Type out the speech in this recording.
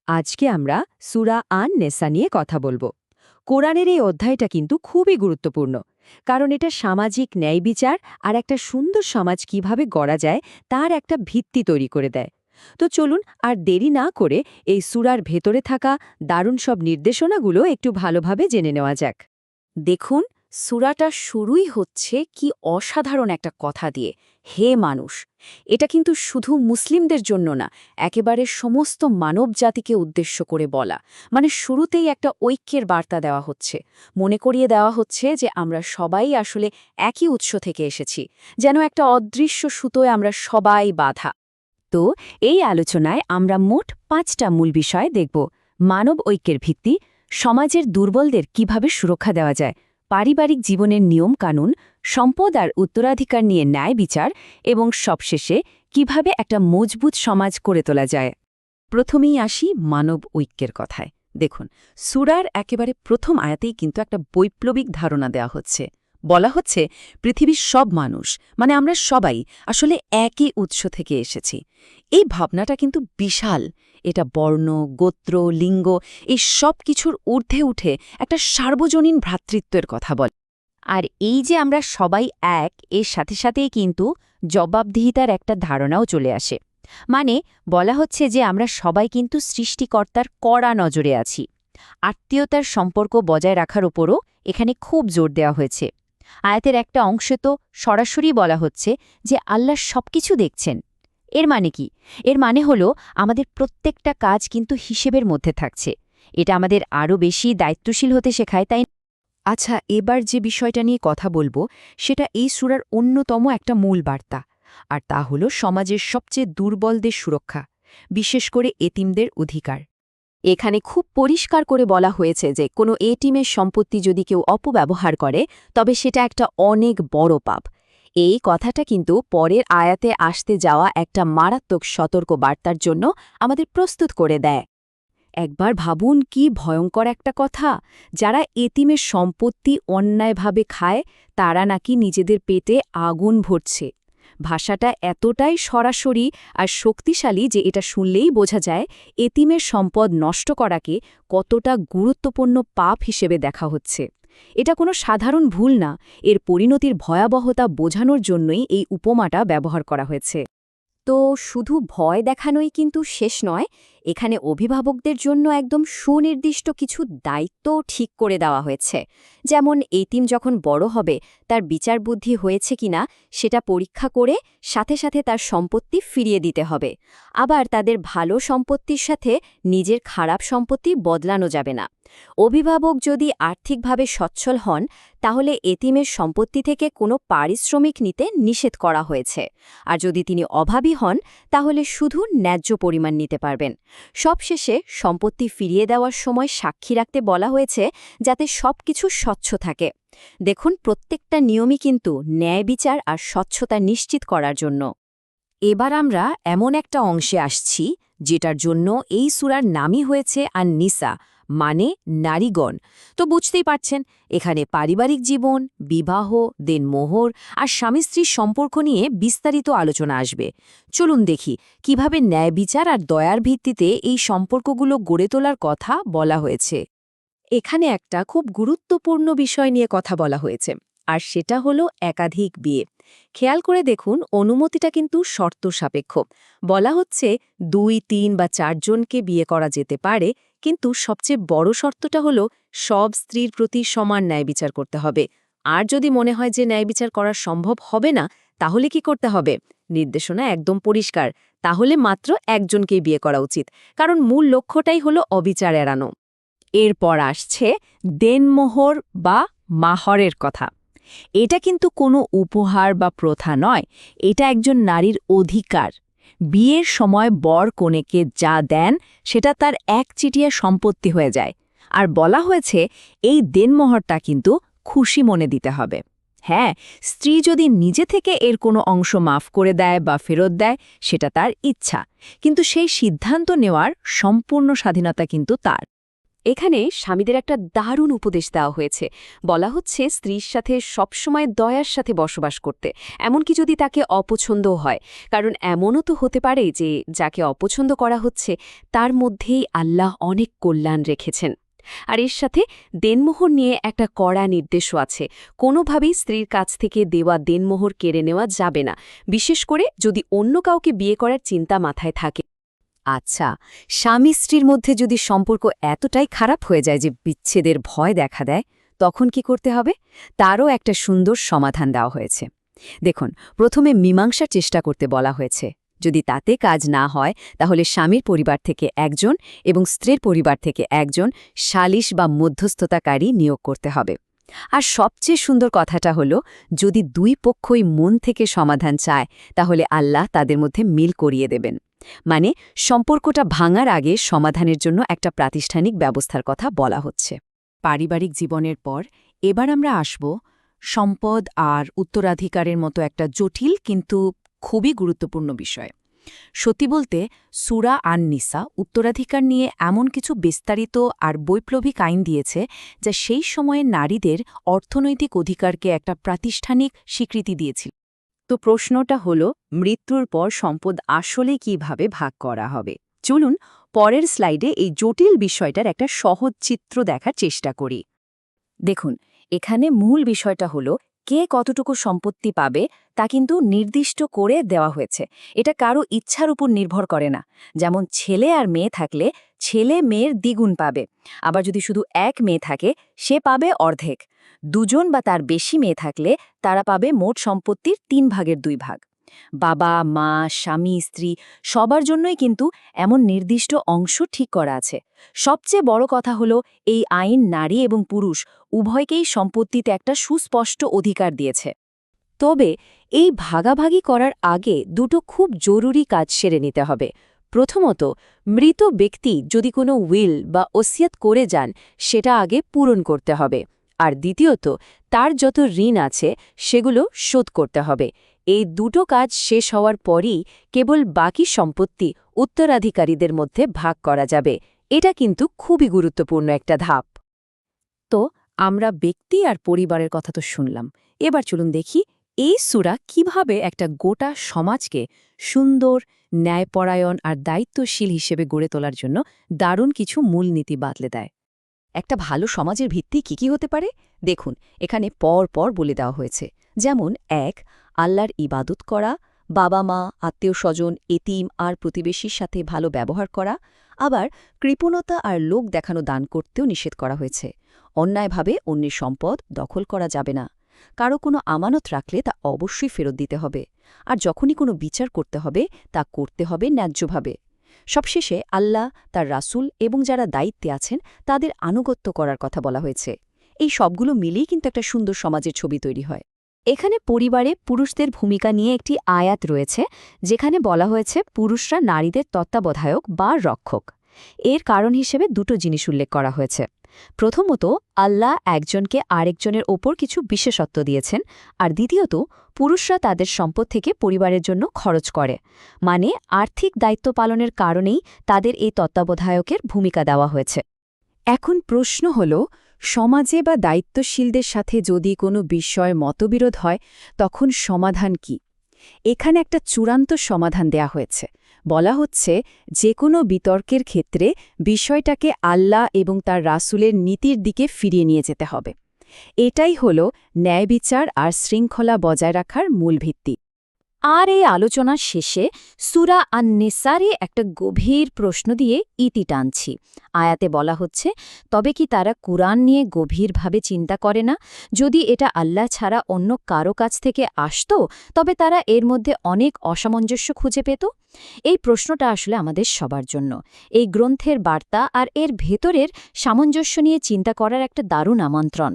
আজকে আমরা সূরা আন নেসা নিয়ে কথা বলবো। কোরআনের এই অধ্যায়টা কিন্তু খুবই গুরুত্বপূর্ণ, কারণ এটা সামাজিক ন্যায় বিচার আর একটা সুন্দর সমাজ কিভাবে গড়া যায় তার একটা ভিত্তি তৈরি করে দেয়। তো চলুন আর দেরি না করে এই সূরার ভেতরে থাকা দারুণ সব নির্দেশনাগুলো একটু ভালোভাবে জেনে নেওয়া যাক। দেখুন, সূরাটা শুরুই হচ্ছে কি অসাধারণ একটা কথা দিয়ে, হে মানুষ। এটা কিন্তু শুধু মুসলিমদের জন্য না, একেবারে সমস্ত মানব জাতিকে উদ্দেশ্য করে বলা। মানে শুরুতেই একটা ঐক্যের বার্তা দেওয়া হচ্ছে, মনে করিয়ে দেওয়া হচ্ছে যে আমরা সবাই আসলে একই উৎস থেকে এসেছি, যেন একটা অদৃশ্য সুতোয় আমরা সবাই বাঁধা। তো এই আলোচনায় আমরা মোট 5টা মূল বিষয় দেখব। মানব ঐক্যের ভিত্তি, সমাজের দুর্বলদের কিভাবে সুরক্ষা দেওয়া যায়, পারিবারিক জীবনের নিয়ম কানুন, সম্পদ আর উত্তরাধিকার নিয়ে ন্যায় বিচার, এবং সবশেষে কিভাবে একটা মজবুত সমাজ করে তোলা যায়। প্রথমেই আসি মানব ঐক্যের কথায়। দেখুন, সূরার একেবারে প্রথম আয়াতেই কিন্তু একটা বৈপ্লবিক ধারণা দেওয়া হচ্ছে। বলা হচ্ছে পৃথিবীর সব মানুষ, মানে আমরা সবাই আসলে একই উৎস থেকে এসেছি। এই ভাবনাটা কিন্তু বিশাল। এটা বর্ণ, গোত্র, লিঙ্গ এই সব কিছুর ঊর্ধ্বে উঠে একটা সার্বজনীন ভ্রাতৃত্বের কথা বলে। আর এই যে আমরা সবাই এক, এর সাথে সাথেই কিন্তু জবাবদিহিতার একটা ধারণাও চলে আসে। মানে বলা হচ্ছে যে আমরা সবাই কিন্তু সৃষ্টিকর্তার কড়া নজরে আছি। আত্মীয়তার সম্পর্ক বজায় রাখার উপরও এখানে খুব জোর দেওয়া হয়েছে। আয়াতের একটা অংশে তো সরাসরি বলা হচ্ছে যে আল্লাহ সবকিছু দেখছেন। এর মানে কি? এর মানে হলো আমাদের প্রত্যেকটা কাজ কিন্তু হিসেবের মধ্যে থাকছে। এটা আমাদের আরও বেশি দায়িত্বশীল হতে শেখায়, তাই? আচ্ছা, এবার যে বিষয়টা নিয়ে কথা বলবো সেটা এই সূরার অন্যতম একটা মূল বার্তা, আর তা হলো সমাজের সবচেয়ে দুর্বলদের সুরক্ষা, বিশেষ করে এতিমদের অধিকার। এখানে খুব পরিষ্কার করে বলা হয়েছে যে কোনো এটিমের সম্পত্তি যদি কেউ অপব্যবহার করে, তবে সেটা একটা অনেক বড় পাপ। এই কথাটা কিন্তু পরের আয়াতে আসতে যাওয়া একটা মারাত্মক সতর্ক বার্তার জন্য আমাদের প্রস্তুত করে দেয়। একবার ভাবুন, কি ভয়ঙ্কর একটা কথা। যারা এতিমের সম্পত্তি অন্যায়ভাবে খায় তারা নাকি নিজেদের পেটে আগুন ভরছে। ভাষাটা এতটাই সরাসরি আর শক্তিশালী যে এটা শুনলেই বোঝা যায় এতিমের সম্পদ নষ্ট করাকে কতটা গুরুত্বপূর্ণ পাপ হিসেবে দেখা হচ্ছে। এটা কোনো সাধারণ ভুল না, এর পরিণতির ভয়াবহতা বোঝানোর জন্যই এই উপমাটা ব্যবহার করা হয়েছে। তো শুধু ভয় দেখানোই কিন্তু শেষ নয়, এখানে অভিভাবকদের জন্য একদম সুনির্দিষ্ট কিছু দায়িত্বও ঠিক করে দেওয়া হয়েছে। যেমন এতিম যখন বড় হবে, তার বিচার বুদ্ধি হয়েছে কিনা সেটা পরীক্ষা করে সাথে সাথে তার সম্পত্তি ফিরিয়ে দিতে হবে। আবার তাদের ভালো সম্পত্তির সাথে নিজের খারাপ সম্পত্তি বদলানো যাবে না। অভিভাবক যদি আর্থিকভাবে সচ্ছল হন, তাহলে এতিমের সম্পত্তি থেকে কোনো পারিশ্রমিক নিতে নিষেধ করা হয়েছে। আর যদি তিনি অভাবী হন, তাহলে শুধু ন্যায্য পরিমাণ নিতে পারবেন। সবশেষে সম্পত্তি ফিরিয়ে দেওয়ার সময় সাক্ষী রাখতে বলা হয়েছে, যাতে সবকিছু স্বচ্ছ থাকে। দেখুন, প্রত্যেকটা নিয়মই কিন্তু ন্যায় বিচার আর স্বচ্ছতা নিশ্চিত করার জন্য। এবার আমরা এমন একটা অংশে আসছি যেটার জন্য এই সূরার নামই হয়েছে আন-নিসা, মানে নারীগণ। তো বুঝতেই পারছেন, এখানে পারিবারিক জীবন, বিবাহ, দেনমোহর আর স্বামী স্ত্রীর সম্পর্ক নিয়ে বিস্তারিত আলোচনা আসবে। চলুন দেখি কিভাবে ন্যায় বিচার আর দয়ার ভিত্তিতে এই সম্পর্কগুলো গড়ে তোলার কথা বলা হয়েছে। এখানে একটা খুব গুরুত্বপূর্ণ বিষয় নিয়ে কথা বলা হয়েছে, আর সেটা হলো একাধিক বিয়ে। খেয়াল করে দেখুন, অনুমতিটা কিন্তু শর্ত সাপেক্ষ। বলা হচ্ছে 2, 3 বা 4 জনকে বিয়ে করা যেতে পারে, কিন্তু সবচেয়ে বড় শর্তটা হলো সব স্ত্রীর প্রতি সমান ন্যায় বিচার করতে হবে। আর যদি মনে হয় যে ন্যায় বিচার করা সম্ভব হবে না, তাহলে কি করতে হবে? নির্দেশনা একদম পরিষ্কার, তাহলে মাত্র একজনকেই বিয়ে করা উচিত, কারণ মূল লক্ষ্যটাই হলো অবিচার এড়ানো। এরপর আসছে দেনমোহর বা মাহরের কথা। এটা কিন্তু কোনো উপহার বা প্রথা নয়, এটা একজন নারীর অধিকার। বিয়ের সময় বর কনেকে যা দেন সেটা তার একচিটিয়া সম্পত্তি হয়ে যায়। আর বলা হয়েছে এই দেনমোহরটা কিন্তু খুশি মনে দিতে হবে। হ্যাঁ, স্ত্রী যদি নিজে থেকে এর কোনো অংশ মাফ করে দেয় বা ফেরত দেয়, সেটা তার ইচ্ছা, কিন্তু সেই সিদ্ধান্ত নেওয়ার সম্পূর্ণ স্বাধীনতা কিন্তু তার। এখানে স্বামীদের একটা দারুণ উপদেশ দেওয়া হয়েছে। বলা হচ্ছে স্ত্রীর সাথে সবসময় দয়ার সাথে বসবাস করতে, এমনকি যদি তাকে অপছন্দও হয়। কারণ এমনও তো হতে পারে যে যাকে অপছন্দ করা হচ্ছে তার মধ্যেই আল্লাহ অনেক কল্যাণ রেখেছেন। আর এর সাথে দেনমোহর নিয়ে একটা কড়া নির্দেশও আছে। কোনোভাবেই স্ত্রীর কাছ থেকে দেওয়া দেনমোহর কেড়ে নেওয়া যাবে না, বিশেষ করে যদি অন্য কাউকে বিয়ে করার চিন্তা মাথায় থাকে। আচ্ছা, স্বামী স্ত্রীর মধ্যে যদি সম্পর্ক এতটাই খারাপ হয়ে যায় যে বিচ্ছেদের ভয় দেখা দেয়, তখন কি করতে হবে? তারও একটা সুন্দর সমাধান দেওয়া হয়েছে। দেখুন, প্রথমে মীমাংসার চেষ্টা করতে বলা হয়েছে। যদি তাতে কাজ না হয়, তাহলে স্বামীর পরিবার থেকে একজন এবং স্ত্রীর পরিবার থেকে একজন সালিশ বা মধ্যস্থতাকারী নিয়োগ করতে হবে। আর সবচেয়ে সুন্দর কথাটা হলো, যদি দুই পক্ষই মন থেকে সমাধান চায়, তাহলে আল্লাহ তাদের মধ্যে মিল করিয়ে দেবেন। মানে সম্পর্কটা ভাঙার আগে সমাধানের জন্য একটা প্রাতিষ্ঠানিক ব্যবস্থার কথা বলা হচ্ছে। পারিবারিক জীবনের পর এবার আমরা আসব সম্পদ আর উত্তরাধিকারের মতো একটা জটিল কিন্তু খুবই গুরুত্বপূর্ণ বিষয়। সত্যি বলতে, সূরা আন-নিসা উত্তরাধিকার নিয়ে এমন কিছু বিস্তারিত আর বৈপ্লবিক আইন দিয়েছে যা সেই সময়ে নারীদের অর্থনৈতিক অধিকারকে একটা প্রাতিষ্ঠানিক স্বীকৃতি দিয়েছিল। তো প্রশ্নটা হলো, মৃত্যুর পর সম্পদ আসলে কিভাবে ভাগ করা হবে? চলুন পরের স্লাইডে এই জটিল বিষয়টার একটা সহজ চিত্র দেখার চেষ্টা করি। দেখুন, এখানে মূল বিষয়টা হলো, কে কতটুকু সম্পত্তি পাবে তা কিন্তু নির্দিষ্ট করে দেওয়া হয়েছে। এটা কারো ইচ্ছার উপর নির্ভর করে না। যেমন ছেলে আর মেয়ে থাকলে ছেলে মেয়ের দ্বিগুণ পাবে, আবার যদি শুধু এক মেয়ে থাকে সে পাবে অর্ধেক। দুজন বা তার বেশি মেয়ে থাকলে তারা পাবে মোট সম্পত্তির 3 ভাগের 2 ভাগ। বাবা, মা, স্বামী, স্ত্রী সবার জন্যই কিন্তু এমন নির্দিষ্ট অংশ ঠিক করা আছে। সবচেয়ে বড় কথা হলো, এই আইন নারী এবং পুরুষ উভয়কেই সম্পত্তিতে একটা সুস্পষ্ট অধিকার দিয়েছে। তবে এই ভাগাভাগি করার আগে দুটো খুব জরুরি কাজ সেরে নিতে হবে। প্রথমত, মৃত ব্যক্তি যদি কোনো উইল বা ওসিয়ত করে যান, সেটা আগে পূরণ করতে হবে। আর দ্বিতীয়ত, তার যত ঋণ আছে সেগুলো শোধ করতে হবে। এই দুটো কাজ শেষ হওয়ার পরই কেবল বাকি সম্পত্তি উত্তরাধিকারীদের মধ্যে ভাগ করা যাবে। এটা কিন্তু খুবই গুরুত্বপূর্ণ একটা ধাপ। তো আমরা ব্যক্তি আর পরিবারের কথা তো শুনলাম, এবার চলুন দেখি এই সূরা কিভাবে একটা গোটা সমাজকে সুন্দর, ন্যায়পরায়ণ আর দায়িত্বশীল হিসেবে গড়ে তোলার জন্য দারুণ কিছু মূলনীতি বাতলে দেয়। একটা ভালো সমাজের ভিত্তি কি হতে পারে? দেখুন, এখানে পর পর বলে দেওয়া হয়েছে। যেমন 1, আল্লাহর ইবাদত করা, বাবা মা, আত্মীয়-স্বজন, এতিম আর প্রতিবেশীর সাথে ভালো ব্যবহার করা। আবার কৃপণতা আর লোক দেখানো দান করতেও নিষেধ করা হয়েছে। অন্যায়ভাবে অন্যের সম্পদ দখল করা যাবে না। কারো কোনো আমানত রাখলে তা অবশ্যই ফেরত দিতে হবে। আর যখনই কোনো বিচার করতে হবে, তা করতে হবে ন্যায্যভাবে। সবশেষে আল্লাহ, তার রাসূল এবং যারা দায়িত্বে আছেন তাদের আনুগত্য করার কথা বলা হয়েছে। এই সবগুলো মিলেই কিন্তু একটা সুন্দর সমাজের ছবি তৈরি হয়। এখানে পরিবারে পুরুষদের ভূমিকা নিয়ে একটি আয়াত রয়েছে, যেখানে বলা হয়েছে পুরুষরা নারীদের তত্ত্বাবধায়ক বা রক্ষক। এর কারণ হিসেবে দুটো জিনিস উল্লেখ করা হয়েছে। প্রথমত, আল্লাহ একজনকে আরেকজনের ওপর কিছু বিশেষত্ব দিয়েছেন। আর দ্বিতীয়ত, পুরুষরা তাদের সম্পদ থেকে পরিবারের জন্য খরচ করে। মানে আর্থিক দায়িত্ব পালনের কারণেই তাদের এই তত্ত্বাবধায়কের ভূমিকা দেওয়া হয়েছে। এখন প্রশ্ন হল, সমাজে বা দায়িত্বশীলদের সাথে যদি কোনো বিষয় মতবিরোধ হয়, তখন সমাধান কি? এখানে একটা চূড়ান্ত সমাধান দেয়া হয়েছে। বলা হচ্ছে, যে কোনো বিতর্কের ক্ষেত্রে বিষয়টাকে আল্লাহ এবং তার রাসূলের নীতির দিকে ফিরিয়ে নিয়ে যেতে হবে। এটাই হল ন্যায়বিচার আর শৃঙ্খলা বজায় রাখার মূল ভিত্তি। আর এই আলোচনার শেষে সূরা আন-নিসারে একটা গভীর প্রশ্ন দিয়ে ইতি টানছি। আয়াতে বলা হচ্ছে, তবে কি তারা কুরআন নিয়ে গভীরভাবে চিন্তা করে না? যদি এটা আল্লাহ ছাড়া অন্য কারো কাছ থেকে আসত, তবে তারা এর মধ্যে অনেক অসামঞ্জস্য খুঁজে পেত। এই প্রশ্নটা আসলে আমাদের সবার জন্য। এই গ্রন্থের বার্তা আর এর ভেতরের সামঞ্জস্য নিয়ে চিন্তা করার একটা দারুণ আমন্ত্রণ।